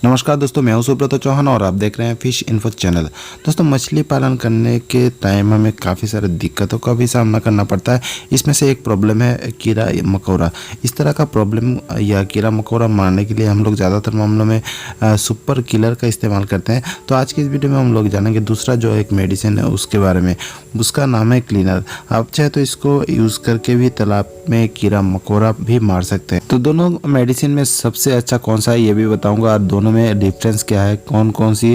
नमस्कार दोस्तों, मैं हूं सुब्रत चौहान और आप देख रहे हैं फिश इन्फो चैनल। दोस्तों, मछली पालन करने के टाइम हमें काफ़ी सारे दिक्कतों का भी सामना करना पड़ता है। इसमें से एक प्रॉब्लम है कीड़ा मकोड़ा। इस तरह का प्रॉब्लम या कीड़ा मकोड़ा मारने के लिए हम लोग ज़्यादातर मामलों में सुपर किलर का इस्तेमाल करते हैं। तो आज की इस वीडियो में हम लोग जानेंगे दूसरा जो एक मेडिसिन है उसके बारे में। उसका नाम है क्लीनर। आप चाहे तो इसको यूज़ करके भी तालाब में कीड़ा मकोड़ा भी मार सकते हैं। तो दोनों मेडिसिन में सबसे अच्छा कौन सा है ये भी बताऊंगा, और दोनों में डिफरेंस क्या है, कौन कौन सी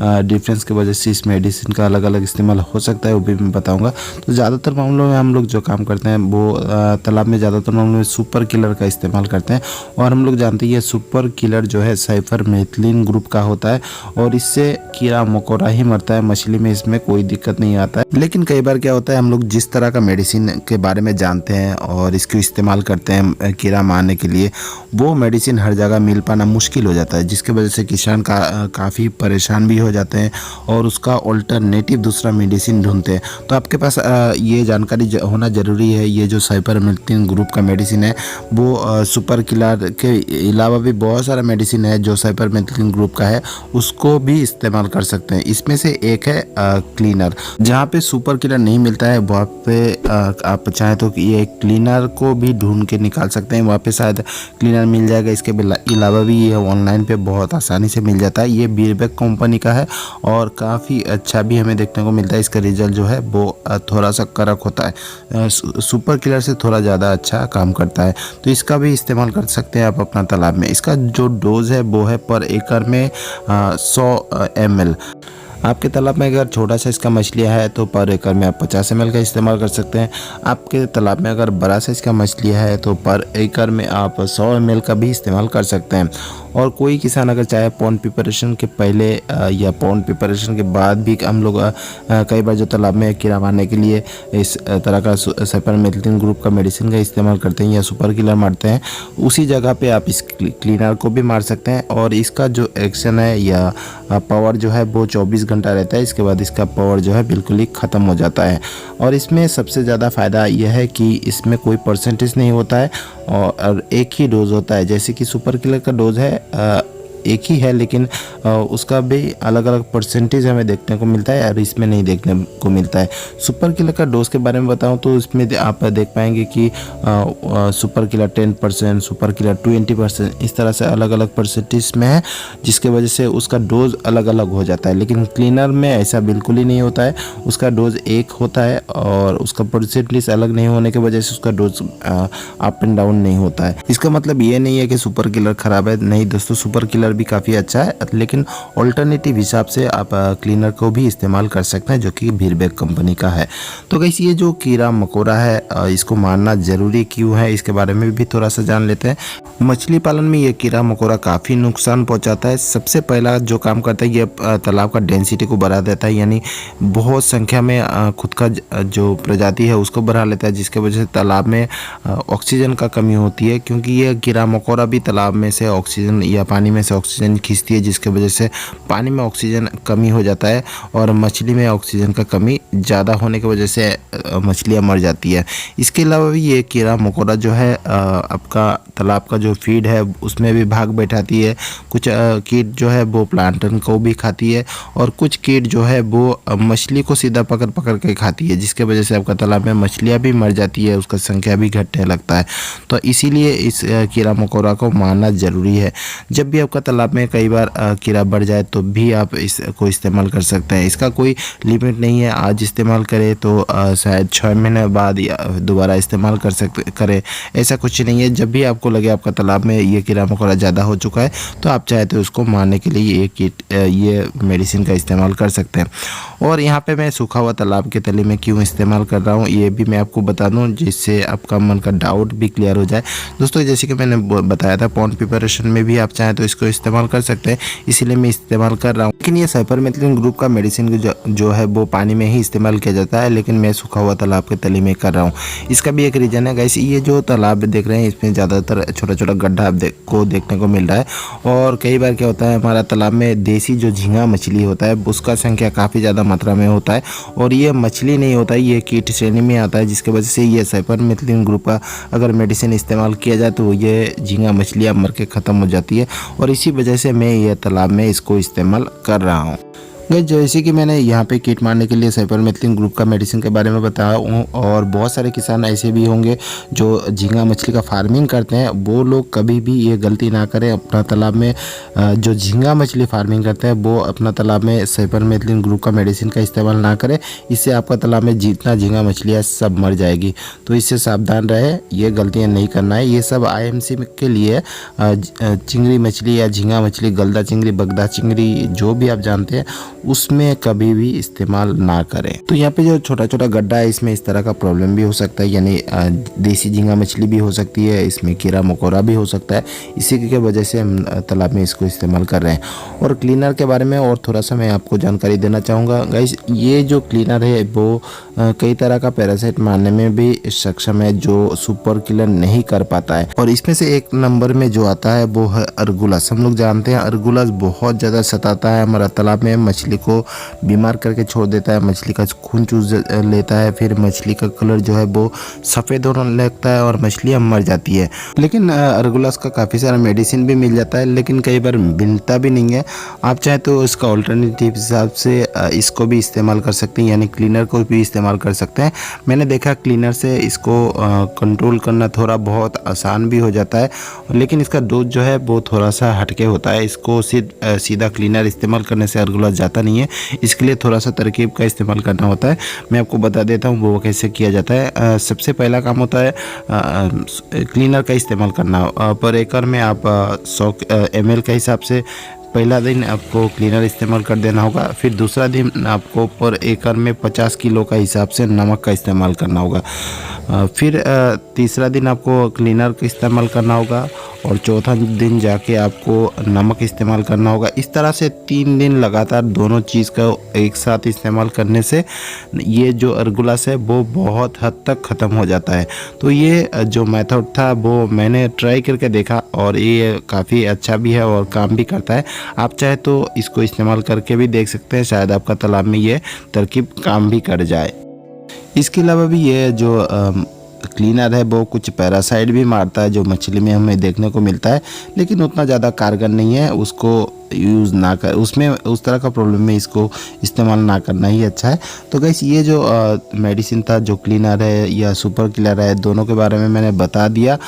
डिफरेंस की वजह से इस मेडिसिन का अलग अलग इस्तेमाल हो सकता है वो भी मैं बताऊंगा। तो ज़्यादातर मामलों में हम लोग जो काम करते हैं वो तालाब में ज़्यादातर मामलों में सुपर किलर का इस्तेमाल करते हैं। और हम लोग जानते हैं ये सुपर किलर जो है साइपरमेथ्रिन ग्रुप का होता है और इससे कीड़ा मकोड़ा ही मरता है। मछली में इसमें कोई दिक्कत नहीं आता है। लेकिन कई बार क्या होता है, हम लोग जिस तरह का मेडिसिन के बारे में जानते हैं और इसको इस्तेमाल करते हैं कीड़ा मारने के लिए, वो मेडिसिन हर जगह मिल पाना मुश्किल हो जाता है, जिसकी वजह से किसान काफ़ी परेशान भी हो जाते हैं और उसका ऑल्टरनेटिव दूसरा मेडिसिन ढूंढते हैं। तो आपके पास ये जानकारी होना ज़रूरी है। ये जो साइपरमेथ्रिन ग्रुप का मेडिसिन है वो सुपर किलर के अलावा भी बहुत सारा मेडिसिन है जो साइपरमेथ्रिन ग्रुप का है, उसको भी इस्तेमाल कर सकते हैं। इसमें से एक है क्लीनर। जहाँ पे सुपर किलर नहीं मिलता है वहाँ पे आप चाहें तो ये क्लीनर को भी ढूंढ के निकाल सकते हैं। वहाँ पे शायद क्लीनर मिल जाएगा। इसके अलावा भी ये ऑनलाइन पे बहुत आसानी से मिल जाता है। ये बीरबेक कंपनी का है और काफ़ी अच्छा भी हमें देखने को मिलता है। इसका रिजल्ट जो है वो थोड़ा सा कड़क होता है, सुपर किलर से थोड़ा ज़्यादा अच्छा काम करता है। तो इसका भी इस्तेमाल कर सकते हैं आप अपना तालाब में। इसका जो डोज है वो है पर एकड़ में 100 ml। आपके तालाब में अगर छोटा सा इसका मछलियाँ है तो पर एकड़ में आप 50 ml का इस्तेमाल कर सकते हैं। आपके तालाब में अगर बड़ा साइज का मछलियाँ है तो पर एकड़ में आप 100 ml का भी इस्तेमाल कर सकते हैं। और कोई किसान अगर चाहे पॉन्ड प्रिपरेशन के पहले या पॉन्ड प्रिपरेशन के बाद भी, हम लोग कई बार जो तालाब में कीड़ा मारने के लिए इस तरह का साइपरमेथ्रिन ग्रुप का मेडिसिन का इस्तेमाल करते हैं या सुपर किलर मारते हैं, उसी जगह पे आप इस क्लीनर को भी मार सकते हैं। और इसका जो एक्शन है या पावर जो है वो 24 घंटा रहता है। इसके बाद इसका पावर जो है बिल्कुल ही ख़त्म हो जाता है। और इसमें सबसे ज़्यादा फ़ायदा यह है कि इसमें कोई परसेंटेज नहीं होता है और एक ही डोज होता है। जैसे कि सुपर किलर का डोज है एक ही है, लेकिन उसका भी अलग अलग परसेंटेज हमें देखने को मिलता है और इसमें नहीं देखने को मिलता है। सुपर किलर का डोज के बारे में बताऊं तो इसमें आप देख पाएंगे कि सुपर किलर 10%, सुपर किलर 20%, इस तरह से अलग अलग परसेंटेज में है, जिसके वजह से उसका डोज अलग अलग हो जाता है। लेकिन क्लीनर में ऐसा बिल्कुल ही नहीं होता है। उसका डोज एक होता है और उसका परसेंटेज अलग नहीं होने की वजह से उसका डोज अप एंड डाउन नहीं होता है। इसका मतलब ये नहीं है कि सुपर किलर खराब है, नहीं दोस्तों, सुपर किलर भी काफ़ी अच्छा है। लेकिन ऑल्टरनेटिव हिसाब से आप क्लीनर को भी इस्तेमाल कर सकते हैं जो कि बीरबेक कंपनी का है। तो गाइस, ये जो कीड़ा मकोड़ा है इसको मारना ज़रूरी क्यों है इसके बारे में भी थोड़ा सा जान लेते हैं। मछली पालन में ये कीड़ा मकोड़ा काफ़ी नुकसान पहुंचाता है। सबसे पहला जो काम करता है ये तालाब का डेंसिटी को बढ़ा देता है, यानी बहुत संख्या में खुद का जो प्रजाति है उसको बढ़ा लेता है, जिसके वजह से तालाब में ऑक्सीजन का कमी होती है। क्योंकि ये कीड़ा मकोड़ा भी तालाब में से ऑक्सीजन या पानी में से ऑक्सीजन खींचती है, जिसके वजह से पानी में ऑक्सीजन कमी हो जाता है और मछली में ऑक्सीजन का कमी ज़्यादा होने की वजह से मछलियाँ मर जाती है। इसके अलावा भी ये कीड़ा मकोड़ा जो है आपका तालाब का जो फीड है उसमें भी भाग बैठाती है। कुछ कीट जो है वो प्लांटन को भी खाती है और कुछ कीट जो है वो मछली को सीधा पकड़ पकड़ के खाती है, जिसके वजह से आपका तालाब में मछलियाँ भी मर जाती है, उसका संख्या भी घटने लगता है। तो इसीलिए इस कीड़ा मकोड़ा को मारना ज़रूरी है। जब भी आपका तालाब में कई बार कीड़ा बढ़ जाए तो भी आप इसको इस्तेमाल कर सकते हैं। इसका कोई लिमिट नहीं है, आज इस्तेमाल करें तो शायद 6 महीने बाद या दोबारा इस्तेमाल करें, ऐसा कुछ नहीं है। जब भी आपको लगे आपका तालाब में ये कीड़ा मकोड़ा ज़्यादा हो चुका है तो आप चाहे तो उसको मारने के लिए ये मेडिसिन का इस्तेमाल कर सकते हैं। और यहाँ पे मैं सूखा हुआ तालाब के तले में क्यों इस्तेमाल कर रहा हूँ ये भी मैं आपको बता दूँ, जिससे आपका मन का डाउट भी क्लियर हो जाए। दोस्तों, जैसे कि मैंने बताया था पॉन्ड प्रिपरेशन में भी आप चाहें तो इसको इस्तेमाल कर सकते हैं, इसीलिए मैं इस्तेमाल कर रहा हूँ। लेकिन ये साइपरमेथ्रिन ग्रुप का मेडिसिन जो है वो पानी में ही इस्तेमाल किया जाता है, लेकिन मैं सूखा हुआ तालाब के तले में कर रहा हूँ। इसका भी एक रीज़न है गाइस, ये जो तालाब देख रहे हैं इसमें ज़्यादातर छोटा छोटा गड्ढा को देखने को मिल रहा है। और कई बार क्या होता है, हमारा तालाब में देसी जो झींगा मछली होता है उसका संख्या काफ़ी ज़्यादा मात्रा में होता है और ये मछली नहीं होता है, ये कीट श्रेणी में आता है, जिसकी वजह से ये साइपरमेथ्रिन ग्रुप का अगर मेडिसिन इस्तेमाल किया जाए तो ये झींगा मछलियाँ मर के ख़त्म हो जाती है। और इसी इसी वजह से मैं ये तालाब में इसको इस्तेमाल कर रहा हूँ। गाइस जैसे कि मैंने यहाँ पे कीट मारने के लिए साइपरमेथ्रिन ग्रुप का मेडिसिन के बारे में बताया हूँ, और बहुत सारे किसान ऐसे भी होंगे जो झींगा मछली का फार्मिंग करते हैं। वो लोग कभी भी ये गलती ना करें, अपना तालाब में जो झींगा मछली फार्मिंग करते हैं वो अपना तालाब में साइपरमेथ्रिन ग्रुप का मेडिसिन का इस्तेमाल ना करें। इससे आपका तालाब में जितना झींगा मछली है सब मर जाएगी। तो इससे सावधान रहे, ये गलतियाँ नहीं करना है। ये सब IMC के लिए चिंगड़ी मछली या झींगा मछली, गलदा चिंगड़ी, बगदा चिंगड़ी, जो भी आप जानते हैं उसमें कभी भी इस्तेमाल ना करें। तो यहाँ पे जो छोटा छोटा गड्ढा है इसमें इस तरह का प्रॉब्लम भी हो सकता है, यानी देसी झींगा मछली भी हो सकती है, इसमें कीड़ा मकोड़ा भी हो सकता है। इसी की वजह से हम तालाब में इसको इस्तेमाल कर रहे हैं। और क्लीनर के बारे में और थोड़ा सा मैं आपको जानकारी देना चाहूँगा। गाइस ये जो क्लीनर है वो कई तरह का पैरासाइट मारने में भी सक्षम है, जो सुपर किलर नहीं कर पाता है। और इसमें से एक नंबर में जो आता है वो है अर्गुलस। हम लोग जानते हैं अर्गुलस बहुत ज़्यादा सताता है हमारा तालाब में, मछली को बीमार करके छोड़ देता है, मछली का खून चूस लेता है, फिर मछली का कलर जो है वो सफ़ेद होने लगता है और मछलियाँ मर जाती है। लेकिन अर्गुलस का काफ़ी सारा मेडिसिन भी मिल जाता है, लेकिन कई बार मिलता भी नहीं है। आप चाहे तो इसका ऑल्टरनेटिव हिसाब से इसको भी इस्तेमाल कर सकते हैं, यानी क्लीनर को भी इस्तेमाल कर सकते हैं। मैंने देखा क्लीनर से इसको कंट्रोल करना थोड़ा बहुत आसान भी हो जाता है, लेकिन इसका डोज जो है वो थोड़ा सा हटके होता है। इसको सीधा क्लीनर इस्तेमाल करने से अर्गुलस जाता नहीं है, इसके लिए थोड़ा सा तरकीब का इस्तेमाल करना होता है। मैं आपको बता देता हूँ वो कैसे किया जाता है। सबसे पहला काम होता है क्लीनर का इस्तेमाल करना। पर एकड़ में आप 100 ml के हिसाब से पहला दिन आपको क्लीनर इस्तेमाल कर देना होगा। फिर दूसरा दिन आपको पर एकड़ में 50 किलो का हिसाब से नमक का इस्तेमाल करना होगा। फिर तीसरा दिन आपको क्लीनर का इस्तेमाल करना होगा, और चौथा दिन जाके आपको नमक इस्तेमाल करना होगा। इस तरह से 3 दिन लगातार दोनों चीज़ का एक साथ इस्तेमाल करने से ये जो अर्गुलस है वो बहुत हद तक ख़त्म हो जाता है। तो ये जो मेथड था वो मैंने ट्राई करके देखा, और ये काफ़ी अच्छा भी है और काम भी करता है। आप चाहे तो इसको इस्तेमाल करके भी देख सकते हैं, शायद आपका तालाब में ये तरकीब काम भी कर जाए। इसके अलावा भी ये जो क्लीनर है वो कुछ पैरासाइट भी मारता है, जो मछली में हमें देखने को मिलता है, लेकिन उतना ज़्यादा कारगर नहीं है। उसको यूज़ ना कर, उसमें उस तरह का प्रॉब्लम में इसको इस्तेमाल ना करना ही अच्छा है। तो गाइस ये जो मेडिसिन था, जो क्लीनर है या सुपर किलर है, दोनों के बारे में मैंने बता दिया।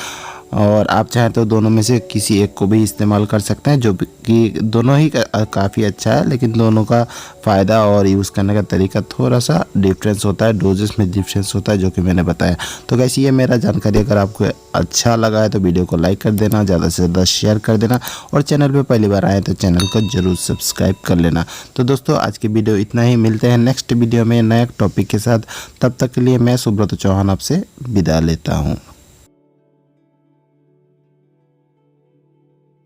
और आप चाहें तो दोनों में से किसी एक को भी इस्तेमाल कर सकते हैं, जो कि दोनों ही काफ़ी अच्छा है, लेकिन दोनों का फ़ायदा और यूज़ करने का तरीका थोड़ा सा डिफरेंस होता है, डोजेस में डिफरेंस होता है, जो कि मैंने बताया। तो गाइस ये मेरा जानकारी अगर आपको अच्छा लगा है तो वीडियो को लाइक कर देना, ज़्यादा से ज़्यादा शेयर कर देना, और चैनल पर पहली बार आए तो चैनल को ज़रूर सब्सक्राइब कर लेना। तो दोस्तों आज की वीडियो इतना ही, मिलते हैं नेक्स्ट वीडियो में नए टॉपिक के साथ। तब तक के लिए मैं सुब्रत चौहान आपसे विदा लेता हूँ।